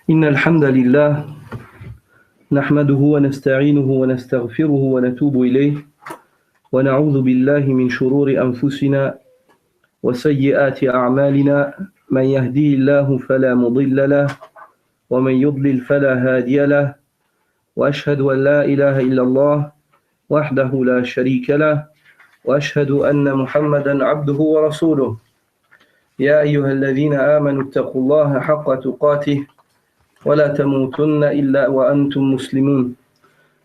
إن الحمد لله نحمده ونستعينه ونستغفره ونتوب إليه ونعوذ بالله من شرور أنفسنا وسيئات أعمالنا من يهديه الله فلا مضل له ومن يضلل فلا هادي له وأشهد أن لا إله إلا الله وحده لا شريك له وأشهد أن محمدا عبده ورسوله يا أيها الذين آمنوا اتقوا الله حق تقاته ولا تموتن إلا وأنتم مسلمون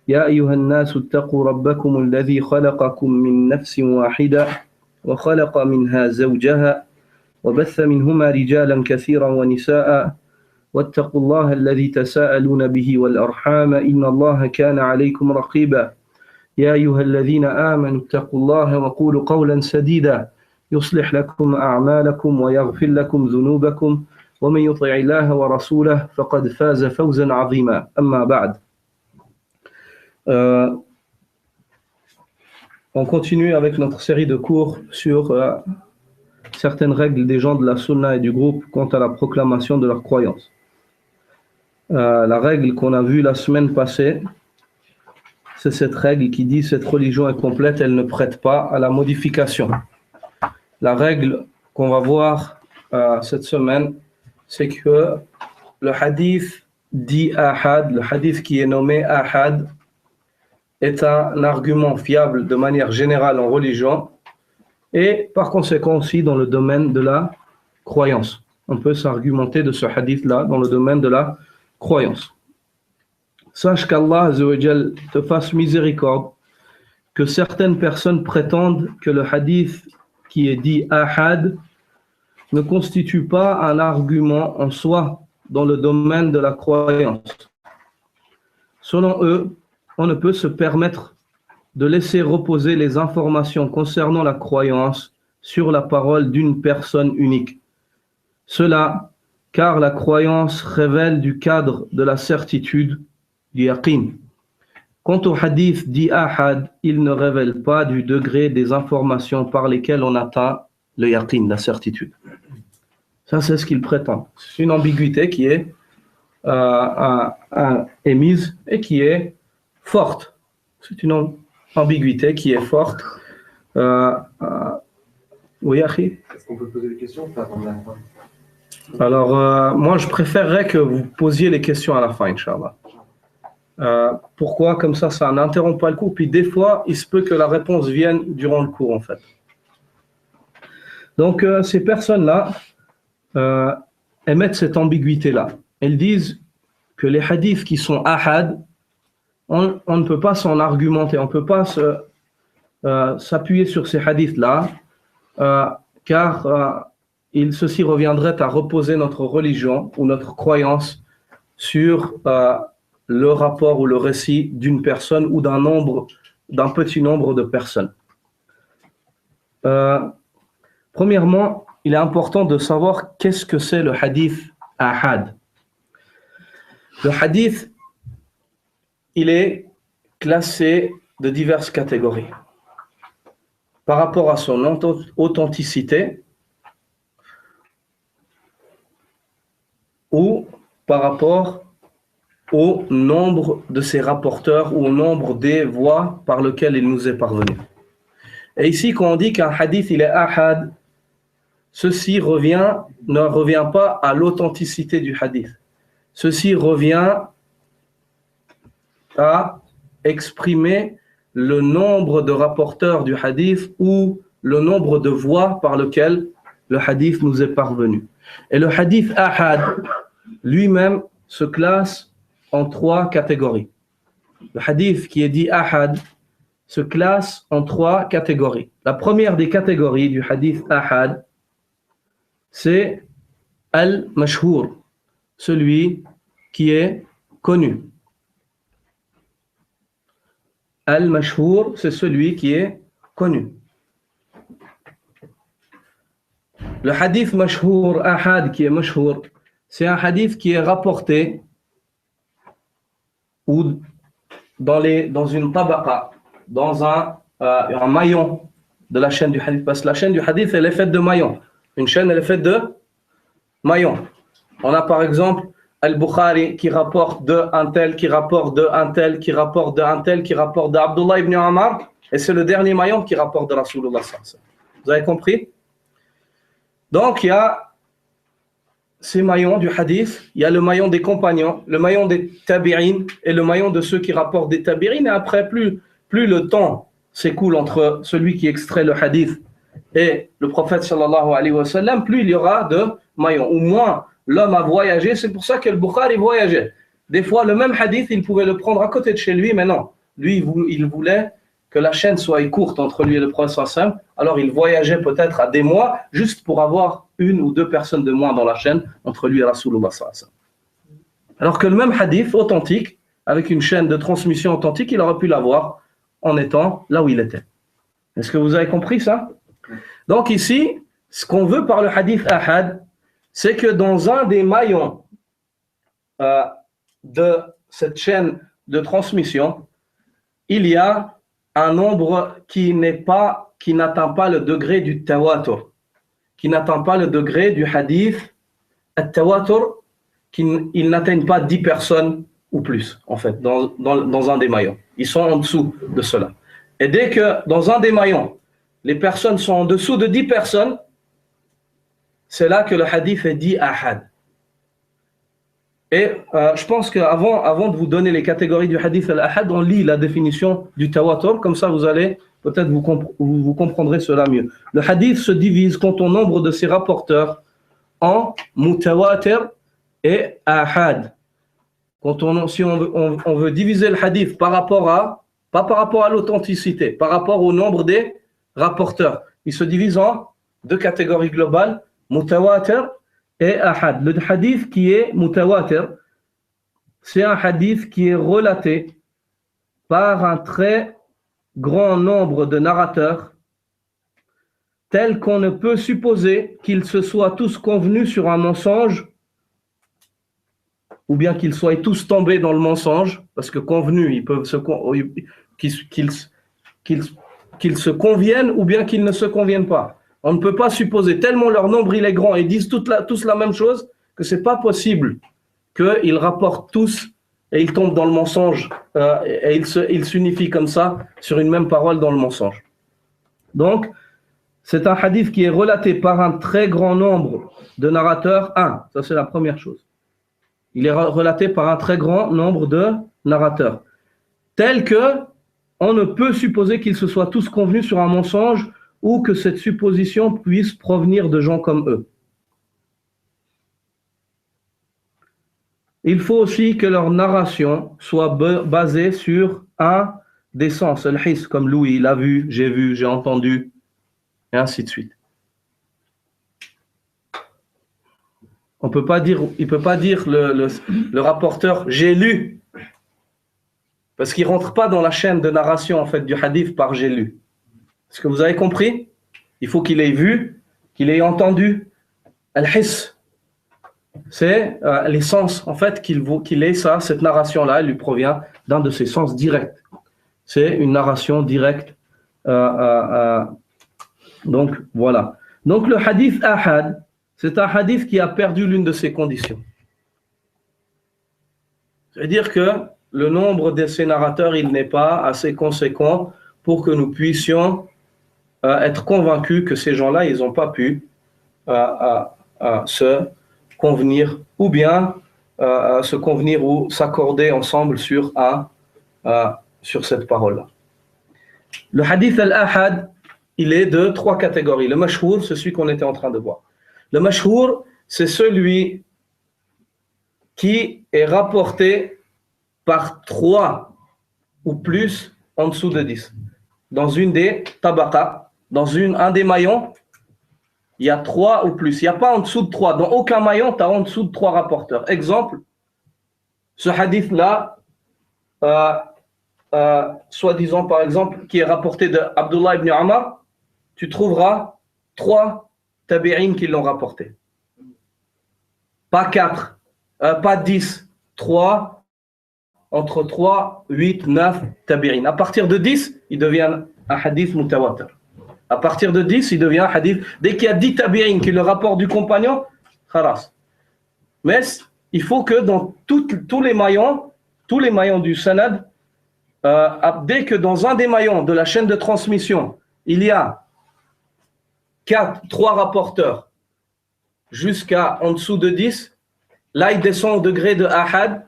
يا أيها الناس اتقوا ربكم الذي خلقكم من نفس واحدة وخلق منها زوجها وبث منهما رجالا كثيرا ونساء واتقوا الله الذي تساءلون به والأرحام إن الله كان عليكم رقيبا يا أيها الذين آمنوا اتقوا الله وقولوا قولا سديدا يصلح لكم أعمالكم ويغفر لكم ذنوبكم ومن يطع الله ورسوله فقد فاز فوزا عظيما أما بعد. On continue avec notre série de cours sur certaines règles des gens de la Sunna et du groupe quant à la proclamation de leur croyance. La règle qu'on a vue la semaine passée, c'est cette règle qui dit cette religion est complète, elle ne prête pas à la modification. La règle qu'on va voir cette semaine, c'est que le hadith dit ahad, le hadith qui est nommé ahad, est un argument fiable de manière générale en religion et par conséquent aussi dans le domaine de la croyance. On peut s'argumenter de ce hadith-là dans le domaine de la croyance. Sache qu'Allah Azza wa Jal te fasse miséricorde que certaines personnes prétendent que le hadith qui est dit ahad ne constitue pas un argument en soi dans le domaine de la croyance. Selon eux, on ne peut se permettre de laisser reposer les informations concernant la croyance sur la parole d'une personne unique. Cela, car la croyance révèle du cadre de la certitude, du yaqin. Quant au hadith dit ahad, il ne révèle pas du degré des informations par lesquelles on atteint le yaqin, la certitude. Ça, c'est ce qu'il prétend. C'est une ambiguïté qui est émise et qui est forte. C'est une ambiguïté qui est forte. Oui, Akhi? Est-ce qu'on peut poser des questions ou attendre la fin? Alors, moi, je préférerais que vous posiez les questions à la fin, Inch'Allah. Pourquoi? Comme ça n'interrompt pas le cours. Puis des fois, il se peut que la réponse vienne durant le cours, en fait. Donc, ces personnes-là émettent cette ambiguïté-là. Elles disent que les hadiths qui sont ahad, on ne peut pas s'en argumenter, on ne peut pas s'appuyer sur ces hadiths-là, car ceci reviendrait à reposer notre religion ou notre croyance sur le rapport ou le récit d'une personne ou d'un petit nombre de personnes. Premièrement, il est important de savoir qu'est-ce que c'est le hadith ahad. Le hadith, il est classé de diverses catégories. Par rapport à son authenticité ou par rapport au nombre de ses rapporteurs ou au nombre des voies par lesquelles il nous est parvenu. Et ici, quand on dit qu'un hadith il est ahad, ceci ne revient pas à l'authenticité du hadith. Ceci revient à exprimer le nombre de rapporteurs du hadith ou le nombre de voies par lesquelles le hadith nous est parvenu. Et le hadith ahad lui-même se classe en trois catégories. Le hadith qui est dit ahad se classe en trois catégories. La première des catégories du hadith ahad, c'est al-mashhour, celui qui est connu. Al-mashhour, c'est celui qui est connu. Le hadith mashhour, ahad qui est mashhour, c'est un hadith qui est rapporté ou dans une tabaqa, dans un maillon de la chaîne du hadith. Parce que la chaîne du hadith, elle est faite de maillons. Une chaîne, elle est faite de maillons. On a par exemple Al-Bukhari qui rapporte de un tel, qui rapporte de un tel, qui rapporte de un tel, qui rapporte d'Abdullah ibn Omar, et c'est le dernier maillon qui rapporte de Rasulullah sallallahu alayhi wa sallam. Vous avez compris? Donc il y a ces maillons du hadith, il y a le maillon des compagnons, le maillon des tabi'in et le maillon de ceux qui rapportent des tabi'in, et après plus le temps s'écoule entre celui qui extrait le hadith et le prophète sallallahu alayhi wa sallam, plus il y aura de maillons, ou moins l'homme a voyagé. C'est pour ça que le Bukhari voyageait. Des fois, le même hadith, il pouvait le prendre à côté de chez lui, mais non. Lui, il voulait que la chaîne soit courte entre lui et le prophète sallallahu alayhi wa sallam. Alors, il voyageait peut-être à des mois, juste pour avoir une ou deux personnes de moins dans la chaîne entre lui et Rasulullah sallallahu alayhi wa sallam. Alors que le même hadith authentique, avec une chaîne de transmission authentique, il aurait pu l'avoir en étant là où il était. Est-ce que vous avez compris ça? Donc ici, ce qu'on veut par le hadith ahad, c'est que dans un des maillons de cette chaîne de transmission, il y a un nombre qui n'atteint pas le degré du tawatur, qui n'atteint pas le degré du hadith at-tawatur, ils n'atteignent pas 10 personnes ou plus, en fait, dans un des maillons. Ils sont en dessous de cela. Et dès que dans un des maillons, les personnes sont en dessous de 10 personnes, c'est là que le hadith est dit ahad. Et je pense qu'avant de vous donner les catégories du hadith al-ahad, on lit la définition du tawatur, comme ça vous allez, peut-être vous comprendrez cela mieux. Le hadith se divise quant au nombre de ses rapporteurs en mutawatir et ahad. Si on veut diviser le hadith pas par rapport à l'authenticité, par rapport au nombre des rapporteurs, il se divise en deux catégories globales, mutawatir et ahad. Le hadith qui est mutawatir, c'est un hadith qui est relaté par un très grand nombre de narrateurs, tel qu'on ne peut supposer qu'ils se soient tous convenus sur un mensonge, ou bien qu'ils soient tous tombés dans le mensonge, parce que convenus, ils peuvent qu'ils se conviennent ou bien qu'ils ne se conviennent pas. On ne peut pas supposer, tellement leur nombre il est grand, ils disent tous la même chose, que ce n'est pas possible qu'ils rapportent tous et ils tombent dans le mensonge et ils s'unifient comme ça sur une même parole dans le mensonge. Donc, c'est un hadith qui est relaté par un très grand nombre de narrateurs. Ça c'est la première chose. Il est relaté par un très grand nombre de narrateurs, tel que on ne peut supposer qu'ils se soient tous convenus sur un mensonge ou que cette supposition puisse provenir de gens comme eux. Il faut aussi que leur narration soit basée sur un des sens, al-hiss, comme Louis, il a vu, j'ai entendu, et ainsi de suite. Il ne peut pas dire le rapporteur j'ai lu, parce qu'il ne rentre pas dans la chaîne de narration en fait, du hadith par j'ai lu. Est-ce que vous avez compris? Il faut qu'il ait vu, qu'il ait entendu. Al-hiss, c'est les sens en fait qu'il ait ça, cette narration-là, elle lui provient d'un de ses sens directs. C'est une narration directe. Donc voilà. Donc le hadith ahad, c'est un hadith qui a perdu l'une de ses conditions. C'est-à-dire que le nombre de ces narrateurs, il n'est pas assez conséquent pour que nous puissions être convaincus que ces gens-là, ils n'ont pas pu se convenir ou bien se convenir ou s'accorder ensemble sur cette parole-là. Le hadith al-ahad, il est de 3 catégories. Le mashhour, c'est celui qu'on était en train de voir. Le mashhour, c'est celui qui est rapporté par 3 ou plus en dessous de 10. Dans une des tabaqas, dans un des maillons, il y a 3 ou plus. Il n'y a pas en dessous de 3. Dans aucun maillon, tu as en dessous de 3 rapporteurs. Exemple, ce hadith-là, soi-disant par exemple, qui est rapporté de Abdullah ibn Omar, tu trouveras 3 tabi'in qui l'ont rapporté. Pas 4, pas 10, 3, entre 3, 8, 9 tabi'in. À partir de 10, il devient un hadith mutawatir. À partir de 10, il devient un hadith. Dès qu'il y a 10 tabi'in qui le rapportent du compagnon, khalas. Mais il faut que dans tous les maillons du sanad, dès que dans un des maillons de la chaîne de transmission, il y a 3 rapporteurs jusqu'à en dessous de 10, là il descend au degré de ahad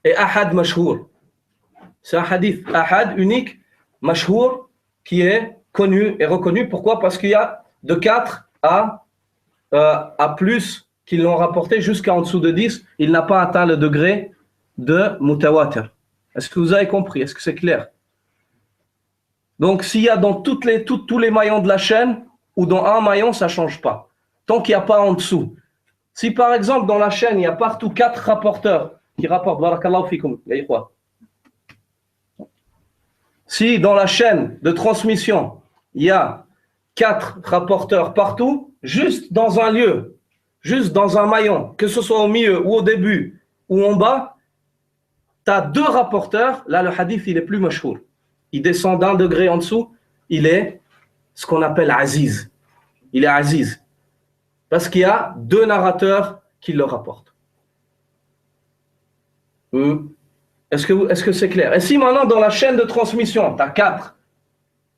et ahad mashhour. C'est un hadith ahad unique, mashhour, qui est connu et reconnu. Pourquoi? Parce qu'il y a de 4 à plus qui l'ont rapporté jusqu'à en dessous de 10, il n'a pas atteint le degré de mutawatir. Est-ce que vous avez compris? Est-ce que c'est clair? Donc s'il y a dans tous les maillons de la chaîne ou dans un maillon, ça ne change pas. Tant qu'il n'y a pas en dessous. Si par exemple dans la chaîne, il y a partout 4 rapporteurs qui rapportent, barakallahu fikum, si dans la chaîne de transmission, il y a 4 rapporteurs partout, juste dans un lieu, juste dans un maillon, que ce soit au milieu ou au début ou en bas, tu as 2 rapporteurs, là le hadith il est plus mashhour. Il descend d'un degré en dessous, il est ce qu'on appelle aziz. Il est aziz. Parce qu'il y a 2 narrateurs qui le rapportent. Est-ce que c'est clair? Et si maintenant dans la chaîne de transmission, tu as 4,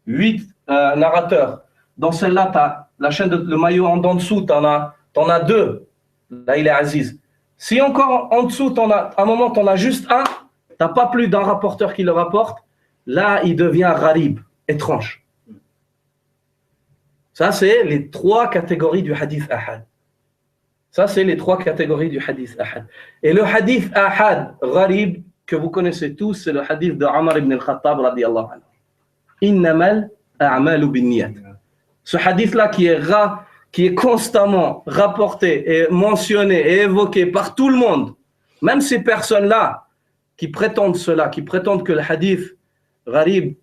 8 narrateurs, dans celle-là, tu as la chaîne le maillot en dessous, tu en as 2, là il est aziz. Si encore en dessous, à un moment, tu en as juste un, tu n'as pas plus d'un rapporteur qui le rapporte, là il devient gharib, étrange. Ça, c'est les 3 catégories du hadith ahad. Ça, c'est les 3 catégories du hadith ahad. Et le hadith ahad, gharib, que vous connaissez tous, c'est le hadith de Omar ibn al-Khattab radiyallahu anhu. Innamal a'malu binniyat. Ce hadith-là qui est constamment rapporté et mentionné et évoqué par tout le monde, même ces personnes-là qui prétendent cela, qui prétendent que le hadith gharib,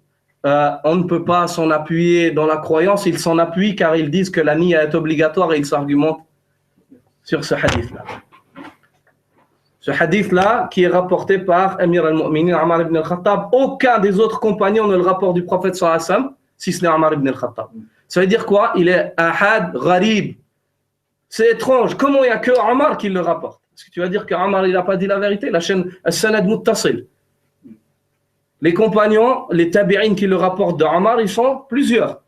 on ne peut pas s'en appuyer dans la croyance, ils s'en appuient car ils disent que la niya est obligatoire et ils s'argumentent sur ce hadith-là. Ce hadith-là, qui est rapporté par Amir al-Mu'minin, Omar ibn al-Khattab, aucun des autres compagnons ne le rapporte du prophète sallallahu alayhi wa sallam, si ce n'est Omar ibn al-Khattab. Ça veut dire quoi? Il est ahad, gharib. C'est étrange. Comment il n'y a que Omar qui le rapporte? Est-ce que tu vas dire que Omar il n'a pas dit la vérité? La chaîne as-sanad muttasil. Les compagnons, les tabi'in qui le rapportent de Omar, ils sont plusieurs.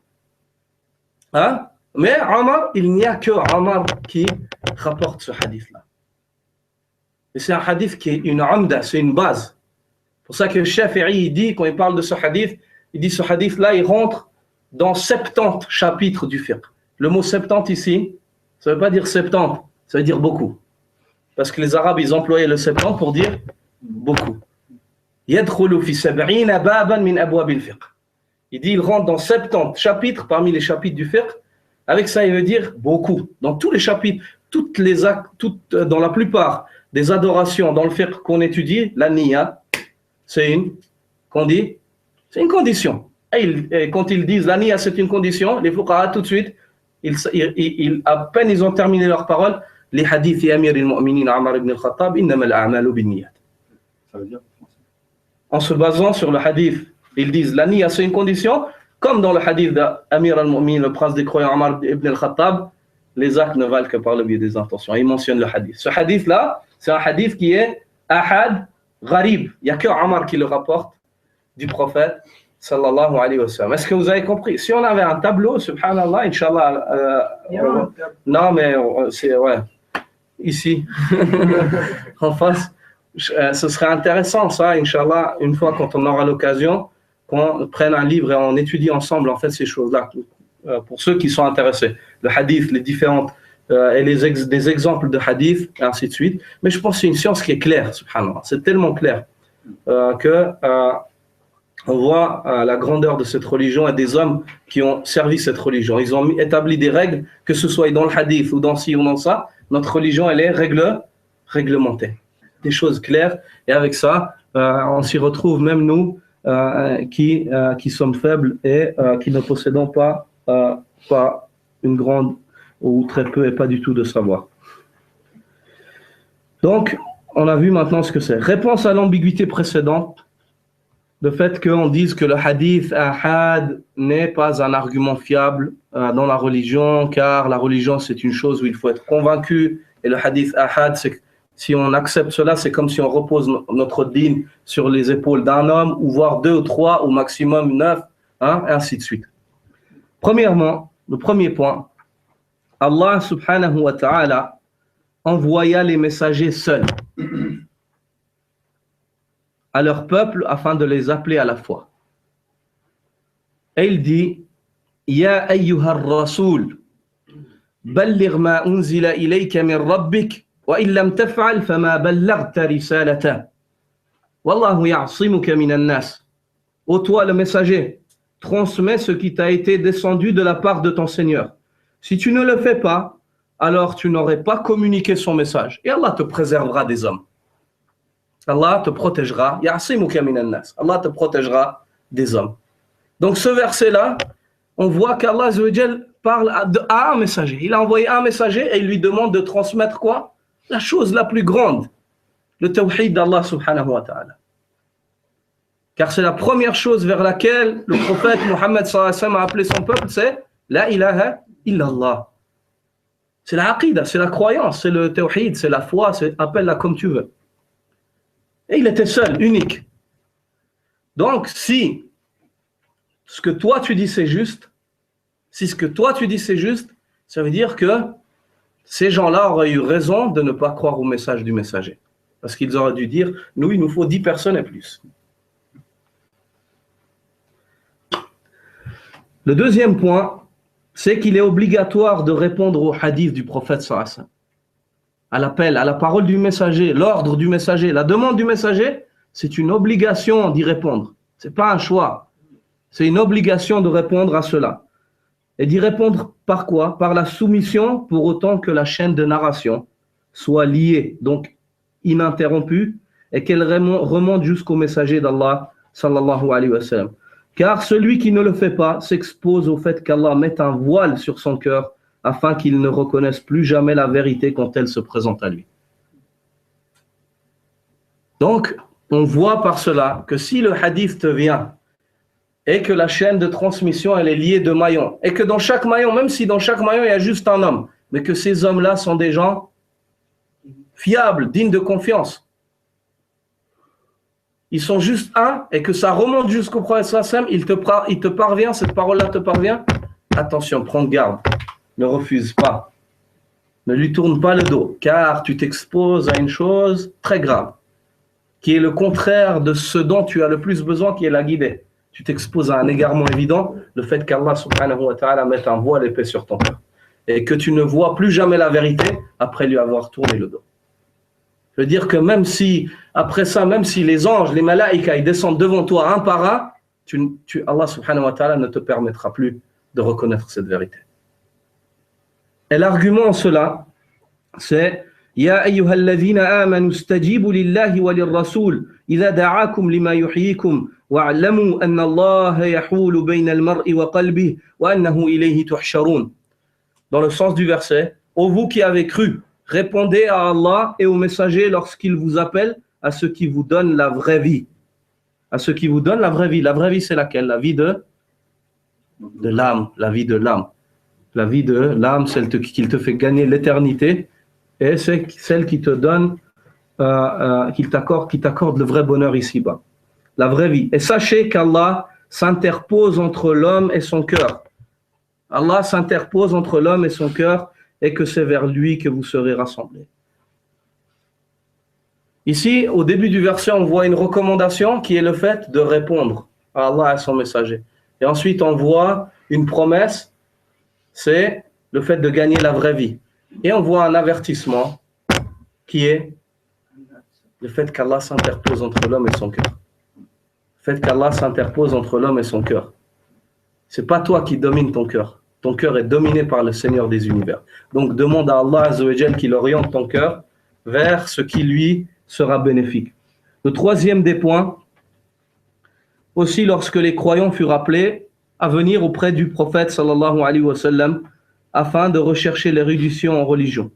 Hein? Mais Omar, il n'y a que Omar qui rapporte ce hadith-là. Et c'est un hadith qui est une amda, c'est une base. C'est pour ça que Shafi'i, il dit, quand il parle de ce hadith, il dit ce hadith-là, il rentre dans 70 chapitres du fiqh. Le mot 70 ici, ça ne veut pas dire 70, ça veut dire beaucoup. Parce que les Arabes, ils employaient le 70 pour dire beaucoup. يدخل في 70 بابا من أبواب الفقه. Il dit, il rentre dans 70 chapitres parmi les chapitres du fiqh. Avec ça, il veut dire beaucoup. Dans tous les chapitres, dans la plupart des adorations dans le fiqh qu'on étudie, la niya, c'est une condition. Et quand ils disent la niya, c'est une condition, les fuqaha, tout de suite, à peine ils ont terminé leur parole, les hadiths Amir al-Mu'minin Omar ibn al-Khattab, innamal a'malu binniyat. Ça veut dire? En se basant sur le hadith, ils disent la niya c'est une condition, comme dans le hadith d'Amir al-Mu'min, le prince des croyants Omar ibn al-Khattab, les actes ne valent que par le biais des intentions. Il mentionne le hadith. Ce hadith-là, c'est un hadith qui est ahad, gharib. Il n'y a que Omar qui le rapporte du prophète sallallahu alayhi wa sallam. Est-ce que vous avez compris? Si on avait un tableau, subhanallah, inshallah, non mais c'est, ouais, ici, en face, ce serait intéressant ça, inshallah, une fois quand on aura l'occasion, qu'on prenne un livre et on étudie ensemble en fait ces choses-là, pour ceux qui sont intéressés. Le hadith, les différentes, et des exemples de hadith, et ainsi de suite. Mais je pense que c'est une science qui est claire, subhanallah. C'est tellement clair que on voit la grandeur de cette religion et des hommes qui ont servi cette religion. Ils ont établi des règles, que ce soit dans le hadith ou dans ci ou dans ça. Notre religion, elle est réglementée. Des choses claires. Et avec ça, on s'y retrouve, même nous, qui sommes faibles et qui ne possédons pas une grande ou très peu et pas du tout de savoir. Donc, on a vu maintenant ce que c'est. Réponse à l'ambiguïté précédente, le fait qu'on dise que le hadith ahad n'est pas un argument fiable dans la religion, car la religion c'est une chose où il faut être convaincu, et le hadith ahad Si on accepte cela, c'est comme si on repose notre dîne sur les épaules d'un homme, ou voire 2 ou 3, au maximum 9, hein, et ainsi de suite. Premièrement, le premier point, Allah subhanahu wa ta'ala envoya les messagers seuls à leur peuple afin de les appeler à la foi. Et il dit, Ya ayyuhar rasoul, balligh ma unzila ilayka min rabbik, wa illam taf'al fama ballaghta risalata. Wallahu ya'simuka minan nas. Ô toi le messager, transmets ce qui t'a été descendu de la part de ton Seigneur. Si tu ne le fais pas, alors tu n'aurais pas communiqué son message. Et Allah te préservera des hommes. Allah te protégera. Ya'simuka minan nas. Allah te protégera des hommes. Donc ce verset-là, on voit qu'Allah Azza wa Jal parle à un messager. Il a envoyé un messager et il lui demande de transmettre quoi? La chose la plus grande, le tawhid d'Allah subhanahu wa ta'ala. Car c'est la première chose vers laquelle le prophète Mohammed sallallahu alayhi wa sallam a appelé son peuple, c'est la ilaha illallah. C'est la aqidah, c'est la croyance, c'est le tawhid, c'est la foi, appelle-la comme tu veux. Et il était seul, unique. Donc si ce que toi tu dis c'est juste, ça veut dire que ces gens-là auraient eu raison de ne pas croire au message du messager. Parce qu'ils auraient dû dire, nous, il nous faut 10 personnes et plus. Le deuxième point, c'est qu'il est obligatoire de répondre au hadith du prophète sallallahu alayhi wa sallam. À l'appel, à la parole du messager, l'ordre du messager, la demande du messager, c'est une obligation d'y répondre. Ce n'est pas un choix. C'est une obligation de répondre à cela. Et d'y répondre par quoi? Par la soumission, pour autant que la chaîne de narration soit liée, donc ininterrompue, et qu'elle remonte jusqu'au messager d'Allah, sallallahu alayhi wa sallam. Car celui qui ne le fait pas s'expose au fait qu'Allah mette un voile sur son cœur afin qu'il ne reconnaisse plus jamais la vérité quand elle se présente à lui. Donc, on voit par cela que si le hadith te vient et que la chaîne de transmission elle est liée de maillons, et que dans chaque maillon, même si dans chaque maillon il y a juste un homme, mais que ces hommes-là sont des gens fiables, dignes de confiance, ils sont juste un, et que ça remonte jusqu'au prophète sallallahu alayhi wa sallam, il te parvient, cette parole-là te parvient, attention, prends garde, ne refuse pas, ne lui tourne pas le dos, car tu t'exposes à une chose très grave, qui est le contraire de ce dont tu as le plus besoin, qui est la guidée. Tu t'exposes à un égarement évident, le fait qu'Allah subhanahu wa ta'ala mette un voile épais sur ton cœur, et que tu ne vois plus jamais la vérité après lui avoir tourné le dos. Je veux dire que même si, après ça, même si les anges, les malaïkas, ils descendent devant toi un par un, Allah subhanahu wa ta'ala ne te permettra plus de reconnaître cette vérité. Et l'argument en cela, c'est Ya ayyuhalladhina amanu stajibu lillahi wa lirrasul idha da'akum lima yuhyikum wa'lamu anna Allah yahulu bayna al-mar'i wa qalbihi wa annahu ilayhi tuhsharun. Dans le sens du verset, ô vous qui avez cru, répondez à Allah et au messager lorsqu'il vous appelle à ce qui vous donne la vraie vie. À ce qui vous donne la vraie vie. La vraie vie, c'est laquelle? La vie de l'âme. La vie de l'âme. La vie de l'âme, celle qui te fait gagner l'éternité, et c'est celle qui te donne, qui t'accorde le vrai bonheur ici-bas. La vraie vie. Et sachez qu'Allah s'interpose entre l'homme et son cœur. Allah s'interpose entre l'homme et son cœur, et que c'est vers lui que vous serez rassemblés. Ici, au début du verset, on voit une recommandation qui est le fait de répondre à Allah et à son messager. Et ensuite, on voit une promesse, c'est le fait de gagner la vraie vie. Et on voit un avertissement qui est le fait qu'Allah s'interpose entre l'homme et son cœur. Le fait qu'Allah s'interpose entre l'homme et son cœur. Ce n'est pas toi qui domine ton cœur. Ton cœur est dominé par le Seigneur des univers. Donc demande à Allah Azza wa Jal qu'il oriente ton cœur vers ce qui lui sera bénéfique. Le troisième des points, aussi lorsque les croyants furent appelés à venir auprès du prophète sallallahu alayhi wa sallam afin de rechercher l'érudition en religion.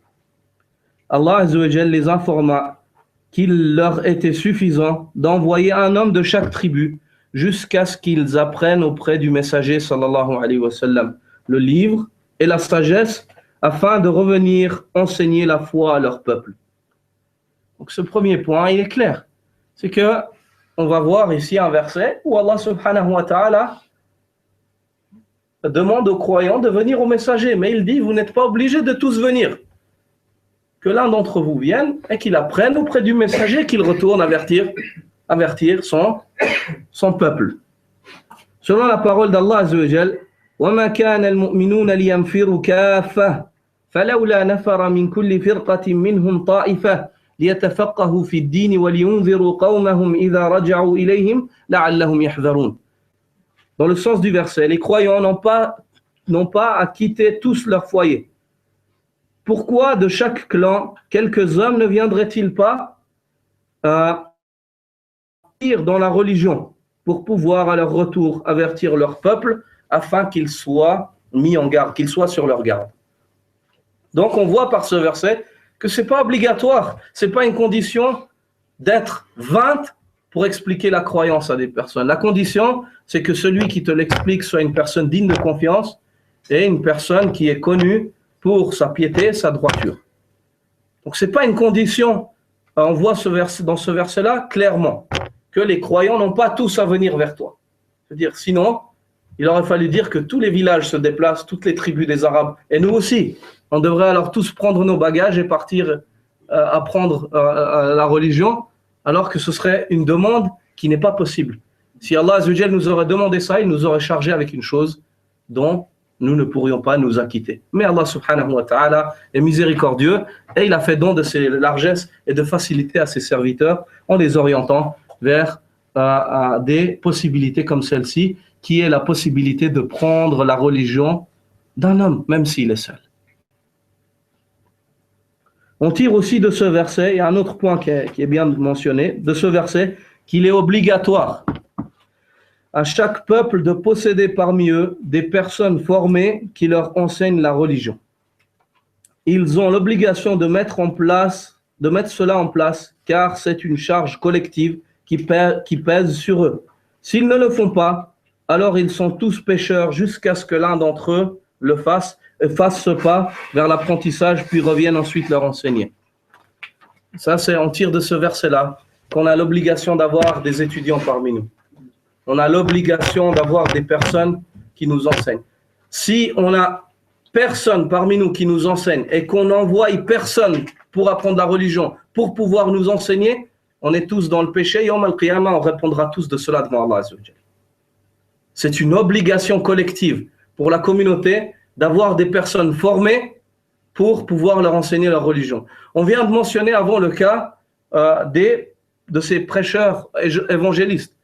Allah Azza wa Jal les informa qu'il leur était suffisant d'envoyer un homme de chaque tribu jusqu'à ce qu'ils apprennent auprès du messager sallallahu alayhi wa sallam le livre et la sagesse afin de revenir enseigner la foi à leur peuple. Donc ce premier point, il est clair. C'est que on va voir ici un verset où Allah subhanahu wa ta'ala demande aux croyants de venir au messager. Mais il dit, vous n'êtes pas obligés de tous venir. Que l'un d'entre vous vienne et qu'il apprenne auprès du messager, qu'il retourne avertir son peuple. Selon la parole d'Allah Azza wa Jal, وَمَا كَانَ الْمُؤْمِنُونَ لِيَنْفِرُوا كَافَّةً فَلَوْلَا نَفَرَ مِنْ كُلِّ فِرْقَةٍ مِّنْهُمْ طَائِفَةٌ لِيَتَفَقَّهُوا فِي الدِّينِ وَلِيُنْذِرُوا قَوْمَهُمْ إِذَا رَجَعُوا إِلَيْهِمْ لَعَلَّهُمْ يَحْذَرُونَ. Dans le sens du verset, les croyants n'ont pas à quitter tous leur foyer. Pourquoi de chaque clan, quelques hommes ne viendraient-ils pas dans la religion pour pouvoir à leur retour avertir leur peuple afin qu'ils soient mis en garde, qu'ils soient sur leur garde. Donc on voit par ce verset que ce n'est pas obligatoire, ce n'est pas une condition d'être 20 pour expliquer la croyance à des personnes. La condition, c'est que celui qui te l'explique soit une personne digne de confiance et une personne qui est connue pour sa piété, sa droiture. Donc ce n'est pas une condition, on voit dans ce verset-là clairement que les croyants n'ont pas tous à venir vers toi. C'est-à-dire, sinon, il aurait fallu dire que tous les villages se déplacent, toutes les tribus des Arabes, et nous aussi. On devrait alors tous prendre nos bagages et partir apprendre la religion, alors que ce serait une demande qui n'est pas possible. Si Allah Azza wa Jal nous aurait demandé ça, il nous aurait chargé avec une chose dont nous ne pourrions pas nous acquitter. Mais Allah subhanahu wa ta'ala est miséricordieux et il a fait don de ses largesses et de facilité à ses serviteurs en les orientant vers des possibilités comme celle-ci, qui est la possibilité de prendre la religion d'un homme, même s'il est seul. On tire aussi de ce verset, il y a un autre point qui est bien mentionné, de ce verset, qu'il est obligatoire à chaque peuple de posséder parmi eux des personnes formées qui leur enseignent la religion. Ils ont l'obligation de mettre cela en place, car c'est une charge collective qui pèse sur eux. S'ils ne le font pas, alors ils sont tous pécheurs jusqu'à ce que l'un d'entre eux le fasse ce pas vers l'apprentissage, puis revienne ensuite leur enseigner. Ça, on tire de ce verset-là qu'on a l'obligation d'avoir des étudiants parmi nous. On a l'obligation d'avoir des personnes qui nous enseignent. Si on n'a personne parmi nous qui nous enseigne et qu'on n'envoie personne pour apprendre la religion, pour pouvoir nous enseigner, on est tous dans le péché. Yawm al-Qiyamah, on répondra tous de cela devant Allah Azza wa Jal. C'est une obligation collective pour la communauté d'avoir des personnes formées pour pouvoir leur enseigner leur religion. On vient de mentionner avant le cas de ces prêcheurs évangélistes.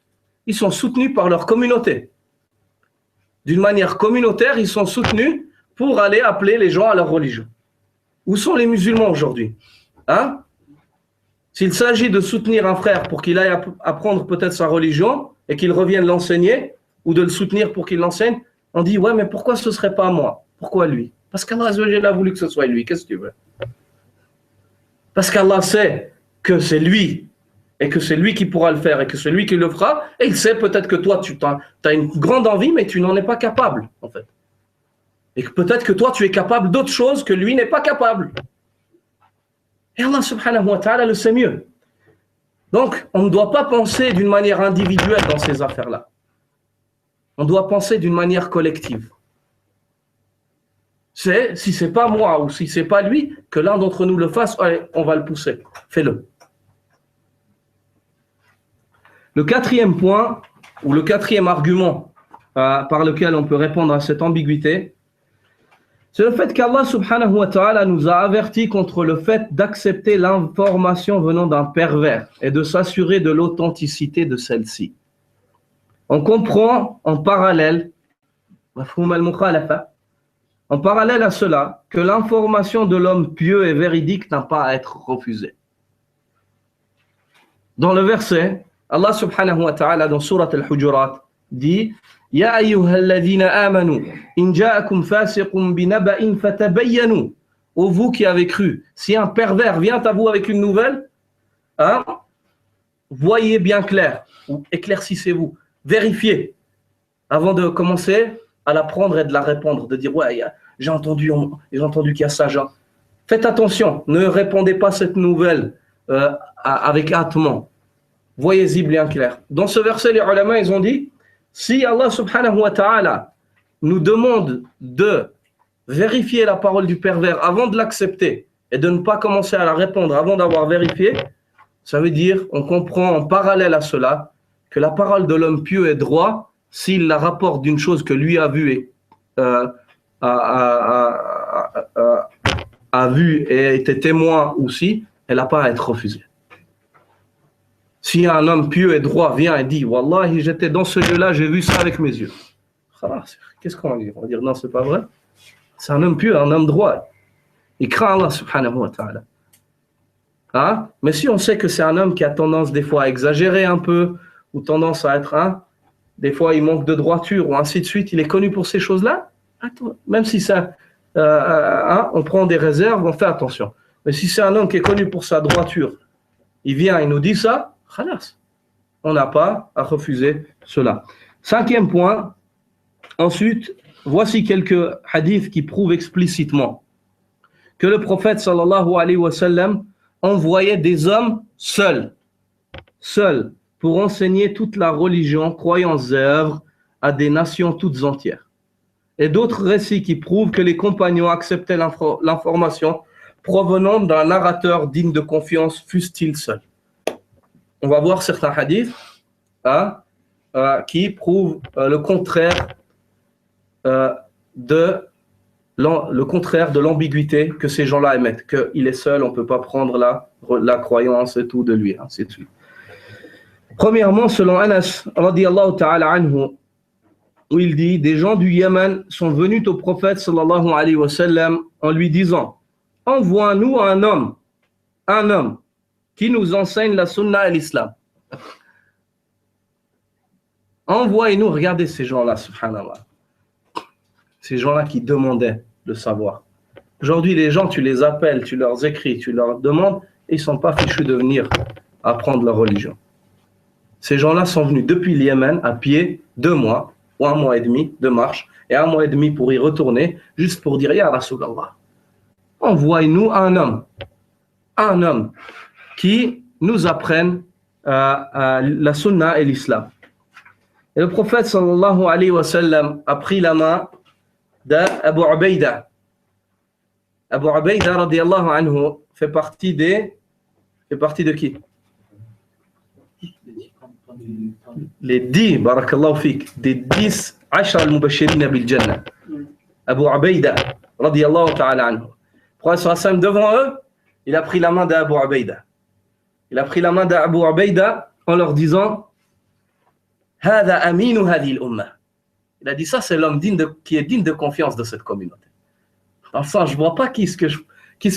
Ils sont soutenus par leur communauté. D'une manière communautaire, ils sont soutenus pour aller appeler les gens à leur religion. Où sont les musulmans aujourd'hui? S'il s'agit de soutenir un frère pour qu'il aille apprendre peut-être sa religion et qu'il revienne l'enseigner, ou de le soutenir pour qu'il l'enseigne, on dit, ouais, mais pourquoi ce ne serait pas moi? Pourquoi lui? Parce qu'Allah a voulu que ce soit lui. Qu'est-ce que tu veux? Parce qu'Allah sait que c'est lui, et que c'est lui qui pourra le faire, et que c'est lui qui le fera, et il sait peut-être que toi, tu as une grande envie, mais tu n'en es pas capable, en fait. Et que peut-être que toi, tu es capable d'autre chose que lui n'est pas capable. Et Allah subhanahu wa ta'ala le sait mieux. Donc, on ne doit pas penser d'une manière individuelle dans ces affaires-là. On doit penser d'une manière collective. Si ce n'est pas moi ou si ce n'est pas lui, que l'un d'entre nous le fasse, allez, on va le pousser. Fais-le. Le quatrième point, ou le quatrième argument par lequel on peut répondre à cette ambiguïté, c'est le fait qu'Allah subhanahu wa ta'ala nous a avertis contre le fait d'accepter l'information venant d'un pervers et de s'assurer de l'authenticité de celle-ci. On comprend en parallèle à cela que l'information de l'homme pieux et véridique n'a pas à être refusée. Dans le verset, Allah subhanahu wa ta'ala dans Surat al-Hujurat dit « Ya ayyuhalladhina amanu, in ja'akum fasiqun binaba'in fatabayyanu » Ô vous qui avez cru, si un pervers vient à vous avec une nouvelle, voyez bien clair, ou éclaircissez-vous, vérifiez, avant de commencer à la prendre et de la répondre, de dire « Ouais, j'ai entendu qu'il y a ça, genre. » Faites attention, ne répondez pas cette nouvelle avec hâtement. Voyez-y bien clair. Dans ce verset, les ulama, ils ont dit, si Allah subhanahu wa ta'ala nous demande de vérifier la parole du pervers avant de l'accepter et de ne pas commencer à la répondre avant d'avoir vérifié, ça veut dire, on comprend en parallèle à cela, que la parole de l'homme pieux est droit s'il la rapporte d'une chose que lui a vue et a vu et été témoin aussi, elle n'a pas à être refusée. Si un homme pieux et droit vient et dit « Wallahi, j'étais dans ce lieu-là, j'ai vu ça avec mes yeux », qu'est-ce qu'on va dire? On va dire « Non, c'est pas vrai ». C'est un homme pieux, un homme droit. Il craint Allah subhanahu wa ta'ala. Hein? Mais si on sait que c'est un homme qui a tendance des fois à exagérer un peu, ou tendance à être des fois il manque de droiture, ou ainsi de suite, il est connu pour ces choses-là, même si ça, on prend des réserves, on fait attention. Mais si c'est un homme qui est connu pour sa droiture, il vient et nous dit ça, khalas, on n'a pas à refuser cela. 5e point, ensuite, voici quelques hadiths qui prouvent explicitement que le prophète sallallahu alayhi wa sallam envoyait des hommes seuls, pour enseigner toute la religion, croyances et œuvres à des nations toutes entières. Et d'autres récits qui prouvent que les compagnons acceptaient l'information provenant d'un narrateur digne de confiance, fût-il seul. On va voir certains hadiths qui prouvent le contraire de l'ambiguïté que ces gens-là émettent, qu'il est seul, on ne peut pas prendre la croyance et tout de lui, ainsi de suite. Premièrement, selon Anas, radiyallahu ta'ala anhu, où il dit, des gens du Yémen sont venus au prophète sallallahu alayhi wa sallam en lui disant, envoie-nous un homme qui nous enseigne la sunna et l'islam. Envoyez-nous, regardez ces gens-là, subhanallah. Ces gens-là qui demandaient le savoir. Aujourd'hui, les gens, tu les appelles, tu leur écris, tu leur demandes, et ils ne sont pas fichus de venir apprendre leur religion. Ces gens-là sont venus depuis le Yémen à pied 2 mois ou 1 mois et demi de marche, et 1 mois et demi pour y retourner, juste pour dire, Ya Rasulallah, envoie-nous un homme qui nous apprenne la sunna et l'islam. Et le prophète sallallahu alayhi wa sallam a pris la main d'Abu Ubaïda. Abu Ubaïda radiyallahu anhu fait partie de qui? Les 10, barakallahu fik, des 10 ashar al-mubashirina bil jannah. Abu Ubaïda radiyallahu ta'ala anhu. Le prophète sallam devant eux, il a pris la main d'Abu Ubaïda. Il a pris la main d'Abu Ubaïda en leur disant Hada aminu hadhihi al-umma. Il a dit ça, c'est l'homme qui est digne de confiance de cette communauté. Dans le sens, je ne vois pas qu'est-ce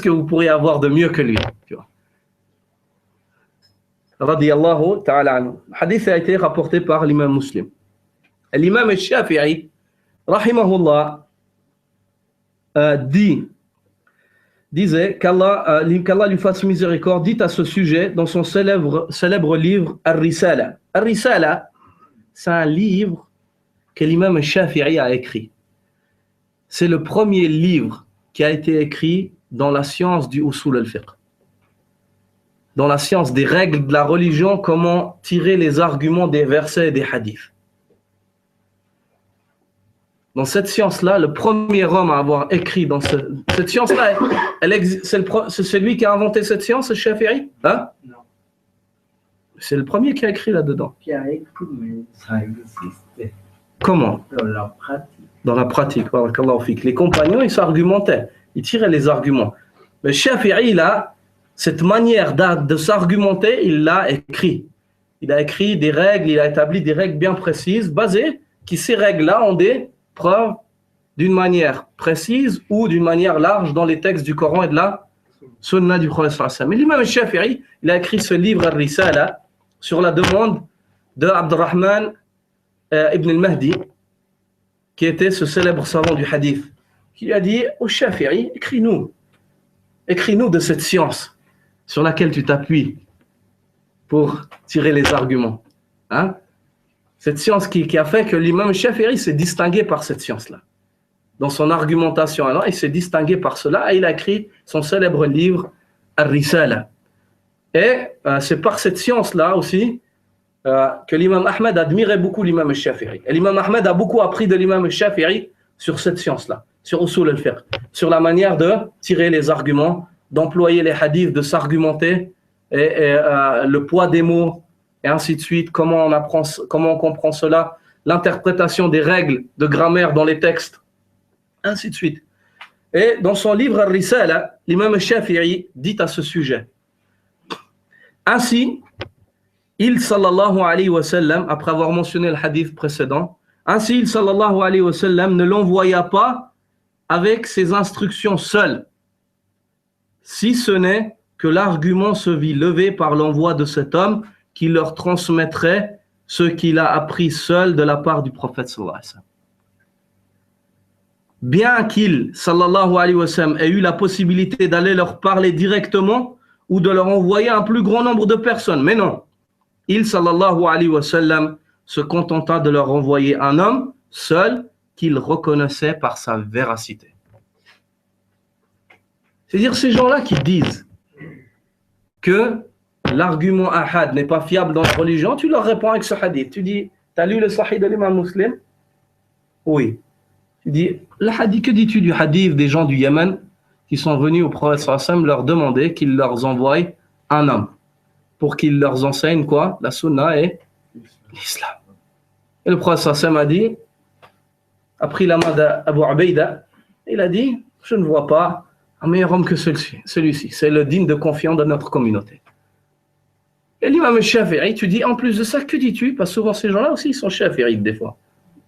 que vous pourriez avoir de mieux que lui. Tu vois. Radiyallahu ta'ala anhu. Le hadith a été rapporté par l'imam Muslim. L'imam al-Shafi'i, rahimahullah, disait qu'Allah lui fasse miséricorde, dit à ce sujet dans son célèbre livre Ar-Risala. Ar-Risala, c'est un livre que l'imam al-Shafi'i a écrit. C'est le premier livre qui a été écrit dans la science du usul al-fiqh. Dans la science des règles de la religion, comment tirer les arguments des versets et des hadiths. Dans cette science-là, le premier homme à avoir écrit dans cette science-là, c'est celui qui a inventé cette science, le Shafi'i, hein? Non. C'est le premier qui a écrit là-dedans. Qui a écrit, mais ça existait. Comment? Dans la pratique. Dans la pratique, barakallahu fik. Les compagnons, ils s'argumentaient, ils tiraient les arguments. Mais Shafi'i, là, cette manière de s'argumenter, il l'a écrit. Il a écrit des règles, il a établi des règles bien précises, basées, ces règles-là ont des preuves d'une manière précise ou d'une manière large dans les textes du Coran et de la Sunna du Prophète sallallahu alayhi wa sallam. Mais l'imam Shafi'i, il a écrit ce livre Ar-Risala sur la demande de Abdurrahman ibn al-Mahdi, qui était ce célèbre savant du hadith, qui a dit au Shafi'i, écris-nous de cette science sur laquelle tu t'appuies pour tirer les arguments. Hein? Cette science qui a fait que l'imam Shafi'i s'est distingué par cette science-là. Dans son argumentation, alors, il s'est distingué par cela et il a écrit son célèbre livre Ar-Risala. Et c'est par cette science-là aussi que l'imam Ahmed admirait beaucoup l'imam al-Shafi'i. Et l'imam Ahmed a beaucoup appris de l'imam al-Shafi'i sur cette science-là, sur usul al-fiqh, sur la manière de tirer les arguments, d'employer les hadiths, de s'argumenter, et le poids des mots, et ainsi de suite, comment on comprend cela, l'interprétation des règles de grammaire dans les textes, ainsi de suite. Et dans son livre Al-Risala, l'imam al-Shafi'i dit à ce sujet: ainsi, il sallallahu alayhi wa sallam, après avoir mentionné le hadith précédent, ainsi il sallallahu alayhi wa sallam ne l'envoya pas avec ses instructions seules, si ce n'est que l'argument se vit levé par l'envoi de cet homme qui leur transmettrait ce qu'il a appris seul de la part du prophète sallallahu alayhi wa sallam. Bien qu'il sallallahu alayhi wa sallam ait eu la possibilité d'aller leur parler directement ou de leur envoyer un plus grand nombre de personnes, mais non, il sallallahu alayhi wa sallam se contenta de leur envoyer un homme seul qu'il reconnaissait par sa véracité. C'est-à-dire ces gens-là qui disent que l'argument ahad n'est pas fiable dans la religion, tu leur réponds avec ce hadith. Tu dis, tu as lu le sahih de l'imam Muslim? Oui. Tu dis, le hadith, que dis-tu du hadith des gens du Yémen qui sont venus au prophète sallallahu alayhi wa sallam leur demander qu'il leur envoie un homme pour qu'il leur enseigne quoi? La sunna et l'islam. Et le prophète sallallahu alayhi wa sallam a dit, a pris la main d'Abu Ubaïda, il a dit, je ne vois pas un meilleur homme que celui-ci. C'est le digne de confiance de notre communauté. Et l'imam Shafi'i, tu dis, en plus de ça, que dis-tu? Parce que souvent ces gens-là aussi, ils sont shafi'ites des fois.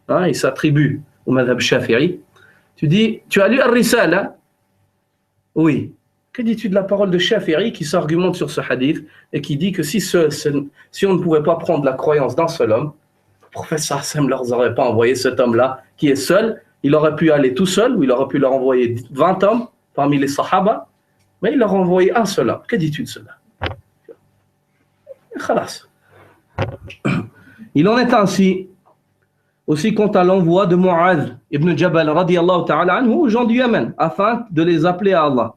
Hein, ils s'attribuent au madhab Shafi'i. Tu dis, tu as lu Ar-Risala? Oui. Que dis-tu de la parole de Shafi'i qui s'argumente sur ce hadith et qui dit que si on ne pouvait pas prendre la croyance d'un seul homme, le prophète sallallahu alayhi wa sallam ne leur aurait pas envoyé cet homme-là qui est seul. Il aurait pu aller tout seul ou il aurait pu leur envoyer 20 hommes parmi les sahaba, mais il leur a envoyé un seul homme. Que dis-tu de cela? Khalas. Il en est ainsi aussi quant à l'envoi de Mu'adh ibn Jabal radiyallahu ta'ala anhu aux gens du Yémen afin de les appeler à Allah.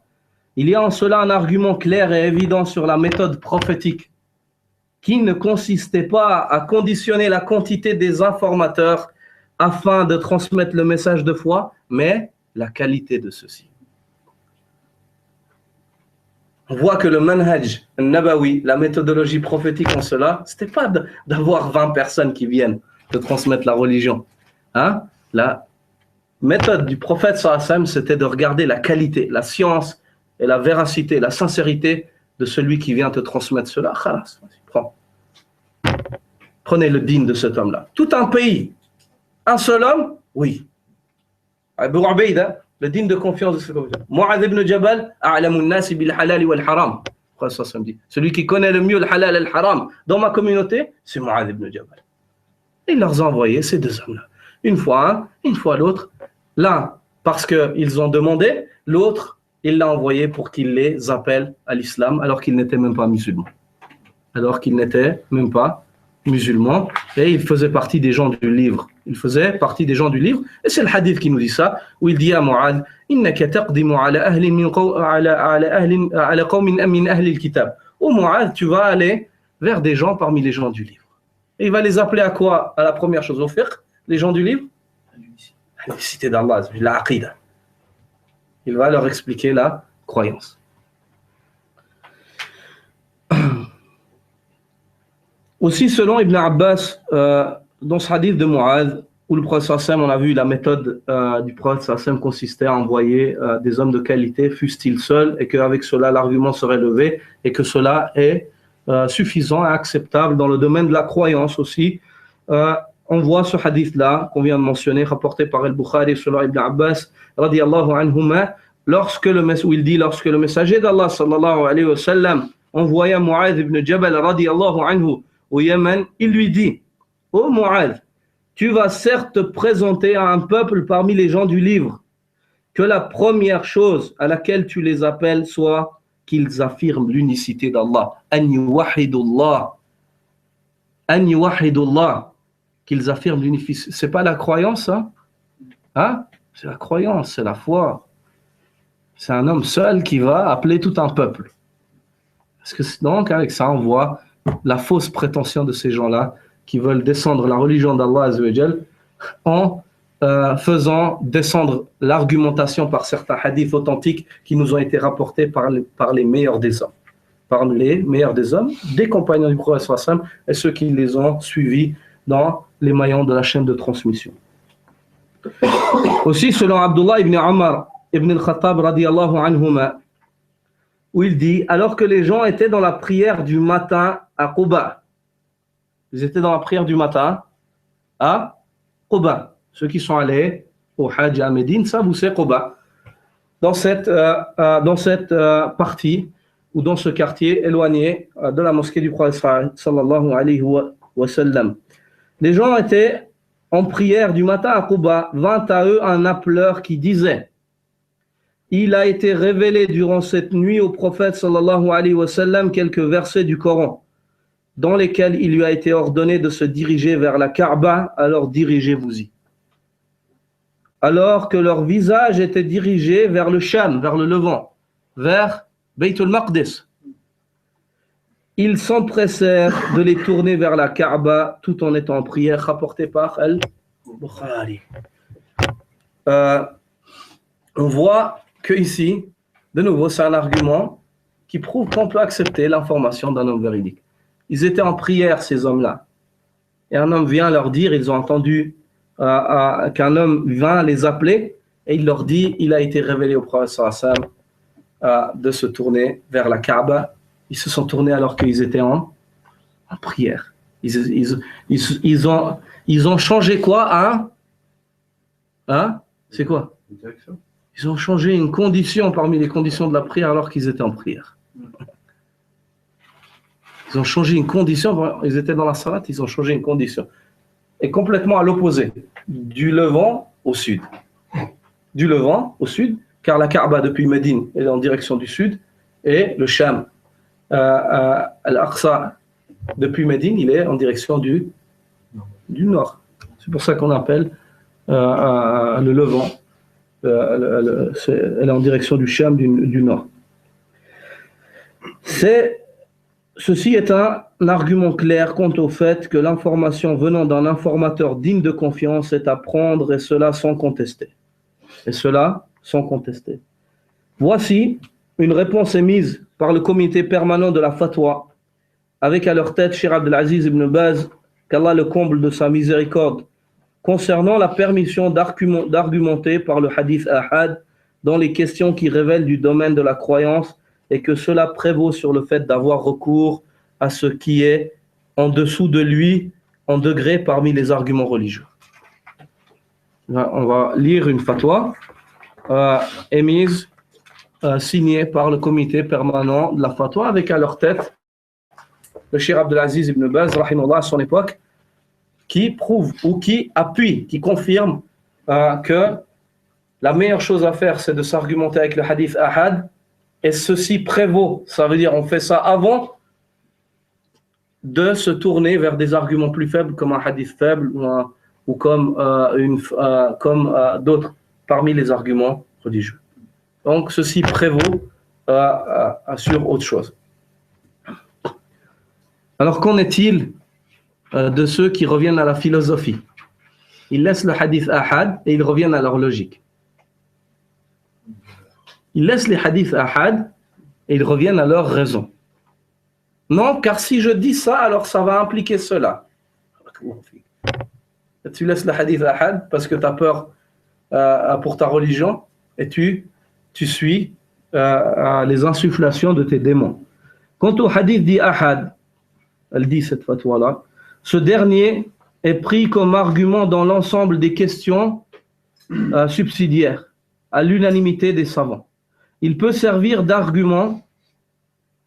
Il y a en cela un argument clair et évident sur la méthode prophétique qui ne consistait pas à conditionner la quantité des informateurs afin de transmettre le message de foi, mais la qualité de ceux-ci. On voit que le manhaj al-nabawi, la méthodologie prophétique en cela, ce n'était pas d'avoir 20 personnes qui viennent de transmettre la religion. Hein? La méthode du prophète sallallahu alayhi wa sallam, c'était de regarder la qualité, la science et la véracité, la sincérité de celui qui vient te transmettre cela. Khalas, prends. Prenez le digne de cet homme-là. Tout un pays, un seul homme, oui. Abu Ubaïda, le digne de confiance de ce communauté. Mu'adh ibn Jabal, a'lamun nasi bil halal wal haram. Celui qui connaît le mieux le halal et le haram dans ma communauté, c'est Mu'adh ibn Jabal. Et il leur a envoyé ces deux hommes-là. Une fois un, une fois l'autre. L'un, parce qu'ils ont demandé, l'autre, il l'a envoyé pour qu'il les appelle à l'islam alors qu'ils n'étaient même pas musulmans. Alors qu'ils n'étaient même pas musulmans. Et il faisait partie des gens du livre. Il faisait partie des gens du livre. Et c'est le hadith qui nous dit ça, où il dit à Mu'adh, innaka taqdimu ala ahlin min qawmin min ahli al-kitab. Ô Mu'adh, tu vas aller vers des gens parmi les gens du livre. Et il va les appeler à quoi? À la première chose, au fiqh, les gens du livre? À l'unicité d'Allah, la aqida. Il va leur expliquer la croyance. Aussi, selon Ibn Abbas, dans ce hadith de Mu'adh, où le prophète sallallahu alayhi wa sallam, on a vu la méthode du prophète sallallahu alayhi wa sallam consistait à envoyer des hommes de qualité, fussent-ils seuls, et qu'avec cela l'argument serait levé, et que cela est suffisant et acceptable dans le domaine de la croyance aussi. On voit ce hadith-là qu'on vient de mentionner, rapporté par Al-Bukhari selon Ibn Abbas, radiyallahu anhuma, où il dit, lorsque le messager d'Allah sallallahu alayhi wa sallam envoya Mu'adh ibn Jabal radiyallahu anhu au Yémen, il lui dit, ô Mu'adh, tu vas certes te présenter à un peuple parmi les gens du livre, que la première chose à laquelle tu les appelles soit qu'ils affirment l'unicité d'Allah, an yuwahidullah, qu'ils affirment l'unicité. C'est pas la croyance, ça? Hein? C'est la croyance, c'est la foi. C'est un homme seul qui va appeler tout un peuple. Parce que donc, avec ça, on voit la fausse prétention de ces gens-là qui veulent descendre la religion d'Allah Azza wa Jal en faisant descendre l'argumentation par certains hadiths authentiques qui nous ont été rapportés par les meilleurs des hommes. Parmi les meilleurs des hommes, des compagnons du prophète sallallahu alayhi wa sallam et ceux qui les ont suivis dans les maillons de la chaîne de transmission. Aussi, selon Abdullah ibn Umar ibn al-Khattab radiyallahu anhuma, où il dit, alors que les gens étaient dans la prière du matin à Quba, ils étaient dans la prière du matin à Quba. Ceux qui sont allés au Hajj à Médine savent où c'est Quba. Dans cette partie ou dans ce quartier éloigné de la mosquée du prophète sallallahu alayhi wa sallam. Les gens étaient en prière du matin à Quba. Vint à eux un appeleur qui disait: il a été révélé durant cette nuit au prophète sallallahu alayhi wa sallam quelques versets du Coran dans lesquels il lui a été ordonné de se diriger vers la Kaaba, alors dirigez-vous-y. Alors que leur visage était dirigé vers le Sham, vers le Levant, vers Bayt al-Maqdis. Ils s'empressèrent de les tourner vers la Kaaba tout en étant en prière, rapporté par Al-Bukhari. On voit que ici, de nouveau, c'est un argument qui prouve qu'on peut accepter l'information d'un homme véridique. Ils étaient en prière, ces hommes-là. Et un homme vient leur dire, ils ont entendu qu'un homme vint les appeler, et il leur dit, il a été révélé au prophète sallallahu alayhi wa sallam de se tourner vers la Kaaba. Ils se sont tournés alors qu'ils étaient en prière. Ils ont changé quoi? C'est quoi? Ils ont changé une condition parmi les conditions de la prière alors qu'ils étaient en prière. Ils ont changé une condition, ils étaient dans la salat, ils ont changé une condition. Et complètement à l'opposé, du Levant au sud. Du Levant au sud, car la Kaaba depuis Médine est en direction du sud, et le Sham, Al-Aqsa depuis Médine, il est en direction du nord. C'est pour ça qu'on appelle le Levant. Elle est en direction du Sham du nord. Ceci est un argument clair quant au fait que l'information venant d'un informateur digne de confiance est à prendre, et cela sans contester. Voici une réponse émise par le comité permanent de la fatwa, avec à leur tête Cheikh Abdelaziz ibn Baz, qu'Allah le comble de sa miséricorde, concernant la permission d'argumenter par le hadith ahad dans les questions qui révèlent du domaine de la croyance, et que cela prévaut sur le fait d'avoir recours à ce qui est en dessous de lui en degré parmi les arguments religieux. On va lire une fatwa émise, signée par le comité permanent de la fatwa, avec à leur tête le Cheikh Abdelaziz ibn Baz, rahimahullah, à son époque, qui prouve ou qui appuie, qui confirme que la meilleure chose à faire, c'est de s'argumenter avec le hadith ahad. Et ceci prévaut, ça veut dire on fait ça avant de se tourner vers des arguments plus faibles comme un hadith faible ou comme d'autres parmi les arguments religieux. Donc ceci prévaut sur autre chose. Alors qu'en est-il de ceux qui reviennent à la philosophie? Ils laissent le hadith ahad et ils reviennent à leur logique. Ils laissent les hadiths ahad et ils reviennent à leur raison. Non, car si je dis ça, alors ça va impliquer cela. Tu laisses le hadith ahad parce que tu as peur pour ta religion et tu suis les insufflations de tes démons. Quant au hadith dit ahad, elle dit cette fatwa-là, ce dernier est pris comme argument dans l'ensemble des questions subsidiaires, à l'unanimité des savants. Il peut servir d'argument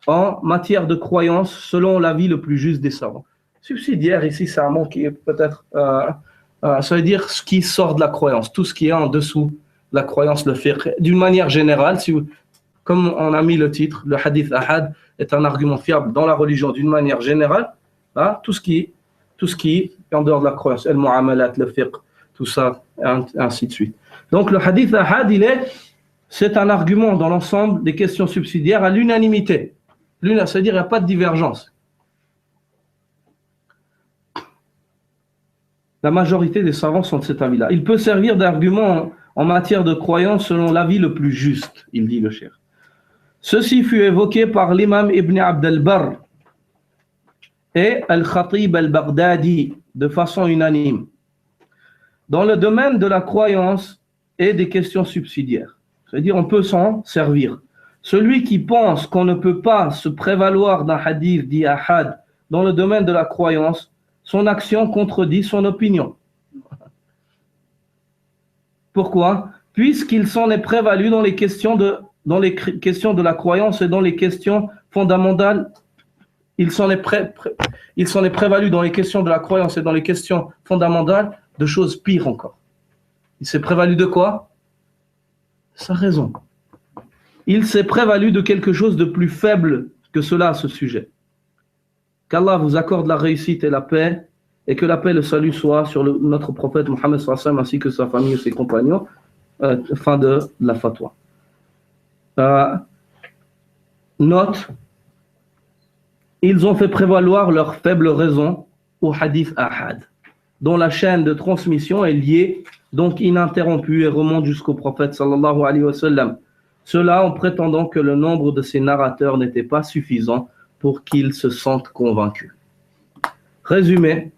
en matière de croyance selon l'avis le plus juste des savants. Subsidiaire, ici, c'est un mot qui est peut-être... ça veut dire ce qui sort de la croyance, tout ce qui est en dessous de la croyance, le fiqh. D'une manière générale, comme on a mis le titre, le hadith ahad est un argument fiable dans la religion d'une manière générale, tout ce qui est en dehors de la croyance, le mu'amalat, le fiqh, tout ça, et ainsi de suite. Donc le hadith ahad, c'est un argument dans l'ensemble des questions subsidiaires à l'unanimité. C'est-à-dire il n'y a pas de divergence. La majorité des savants sont de cet avis-là. Il peut servir d'argument en matière de croyance selon l'avis le plus juste, il dit le cheikh. Ceci fut évoqué par l'imam Ibn Abd al-Barr et Al-Khatib al-Baghdadi de façon unanime dans le domaine de la croyance et des questions subsidiaires. C'est-à-dire on peut s'en servir. Celui qui pense qu'on ne peut pas se prévaloir d'un hadith dit ahad dans le domaine de la croyance, son action contredit son opinion. Pourquoi? Puisqu'il s'en est prévalu dans les questions de la croyance et dans les questions fondamentales. Il s'en est prévalu dans les questions de la croyance et dans les questions fondamentales de choses pires encore. Il s'est prévalu de quoi? Sa raison. Il s'est prévalu de quelque chose de plus faible que cela à ce sujet. Qu'Allah vous accorde la réussite et la paix, et que la paix et le salut soient sur notre prophète Mohammed sallallahu alayhi wa sallam ainsi que sa famille et ses compagnons. Fin de la fatwa. Note, ils ont fait prévaloir leur faible raison au hadith ahad, dont la chaîne de transmission est liée, donc ininterrompue, et remonte jusqu'au prophète sallallahu alayhi wa sallam. Cela en prétendant que le nombre de ces narrateurs n'était pas suffisant pour qu'ils se sentent convaincus. Résumé.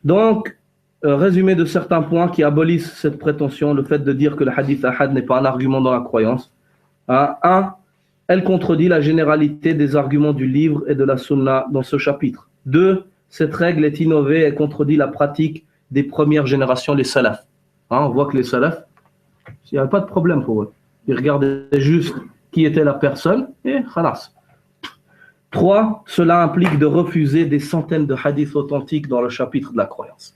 Donc, résumé de certains points qui abolissent cette prétention, le fait de dire que le hadith ahad n'est pas un argument dans la croyance. 1. Elle contredit la généralité des arguments du livre et de la sunna dans ce chapitre. 2. Cette règle est innovée et contredit la pratique des premières générations, les salafs. On voit que les salafs, il n'y avait pas de problème pour eux. Ils regardaient juste qui était la personne et khalas. 3. Cela implique de refuser des centaines de hadiths authentiques dans le chapitre de la croyance.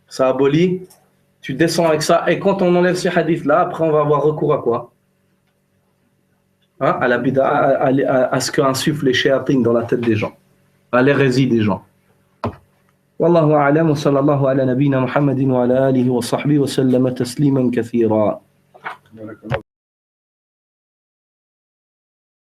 Ça abolit, tu descends avec ça, et quand on enlève ces hadiths-là, après on va avoir recours à quoi? À la bid'a, à ce qu'insufflent les shayatines dans la tête des gens, à l'hérésie des gens. Wallahu a'lam wa sallallahu ala nabiyyina Muhammadin wa ala alihi wa sahbihi wa sallama tasliman kathira.